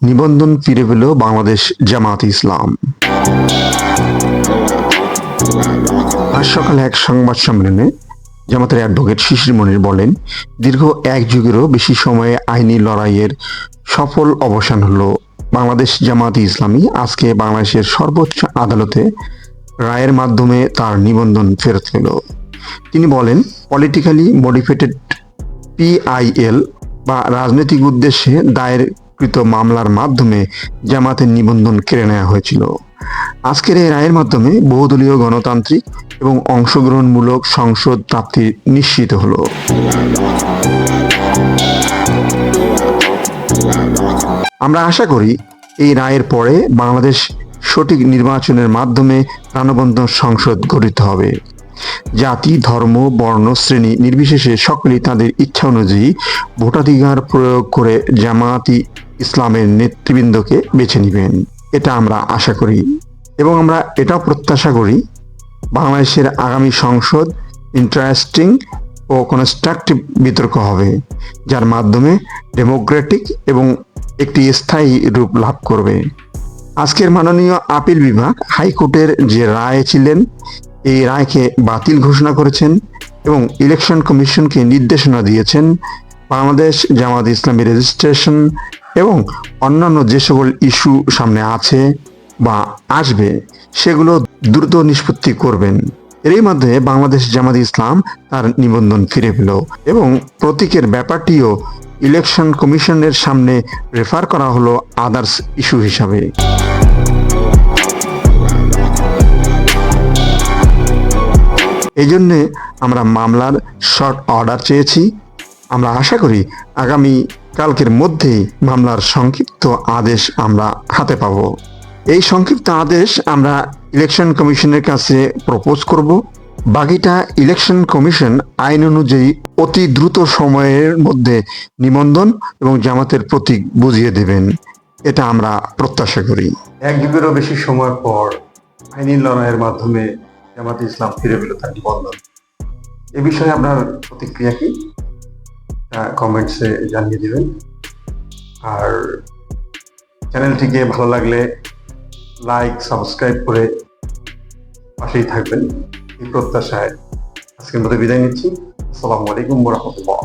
নিবন্ধন ফিরে পেল বাংলাদেশ জামাত ইসলাম। আজ সকালে এক সংবাদ সম্মেলনে জামাতের অ্যাডভোকেট শিশির মনির বলেন, দীর্ঘ এক যুগেরও বেশি সময়ে আইনি লড়াইয়ের সফল অবসান হলো। বাংলাদেশ জামাত ইসলামী আজকে বাংলাদেশের সর্বোচ্চ আদালতে রায়ের মাধ্যমে তার নিবন্ধন ফেরত পেল। তিনি বলেন, পলিটিক্যালি মোটিভেটেড পিআইএল বা রাজনৈতিক উদ্দেশ্যে দায়েরকৃত মামলার মাধ্যমে জামাতের নিবন্ধন কেড়ে নেওয়া হয়েছিল। আজকের এই রায়ের মাধ্যমে বহুদলীয় গণতান্ত্রিক এবং অংশগ্রহণমূলক সংসদ প্রাপ্তি নিশ্চিত হলো। আমরা আশা করি এই রায়ের পরে বাংলাদেশ সঠিক নির্বাচনের মাধ্যমে প্রাণবন্ত সংসদ গঠিত হবে। জাতি, ধর্ম, বর্ণ, শ্রেণী নির্বিশেষে সকলেই তাদের ইচ্ছা অনুযায়ী ভোটাধিকার প্রয়োগ করে জামায়াতে ইসলামের নেতৃবৃন্দকে বেছে নেবেন, এটা আমরা আশা করি। এবং আমরা এটাও প্রত্যাশা করি বাংলাদেশের আগামী সংসদ ইন্টারেস্টিং ও কনস্ট্রাকটিভ বিতর্ক হবে, যার মাধ্যমে ডেমোক্রেটিক এবং একটি স্থায়ী রূপ লাভ করবে। আজকের মাননীয় আপিল বিভাগ হাইকোর্টের যে রায় ছিলেন, এই রায়কে বাতিল ঘোষণা করেছেন এবং ইলেকশন কমিশনকে নির্দেশনা দিয়েছেন বাংলাদেশ জামাত ইসলামী রেজিস্ট্রেশন এবং অন্যান্য যে সকল ইস্যু সামনে আছে বা আসবে সেগুলো দ্রুত নিষ্পত্তি করবেন। এরই মধ্যে বাংলাদেশ জামাত ইসলাম তার নিবন্ধন ফিরে পেল এবং প্রতীকের ব্যাপারটিও ইলেকশন কমিশনের সামনে রেফার করা হলো আদার্স ইস্যু হিসাবে। এই জন্যে আমরা মামলার শর্ট অর্ডার চেয়েছি। আমরা আশা করি আগামী কালকের মধ্যেই মামলার সংক্ষিপ্ত আদেশ আমরা হাতে পাব। এই সংক্ষিপ্ত আদেশ আমরা ইলেকশন কমিশনের কাছে প্রপোজ করব। বাকিটা ইলেকশন কমিশন আইন অনুযায়ী অতি দ্রুত সময়ের মধ্যে নিবন্ধন এবং জামাতের প্রতীক বুঝিয়ে দেবেন, এটা আমরা প্রত্যাশা করি। এক যুগেরও বেশি সময় পর আইনি লড়াইয়ের মাধ্যমে জামাত ইসলাম ফিরে পেল তার নিবন্ধন। এ বিষয়ে আপনার প্রতিক্রিয়া কি, কমেন্টসে জানিয়ে দিবেন। আর চ্যানেলটিকে ভালো লাগলে লাইক, সাবস্ক্রাইব করে পাশেই থাকবেন, এই প্রত্যাশায় আজকের মতো বিদায় নিচ্ছি। আসসালামু আলাইকুম ওয়া রাহমাতুল্লাহ।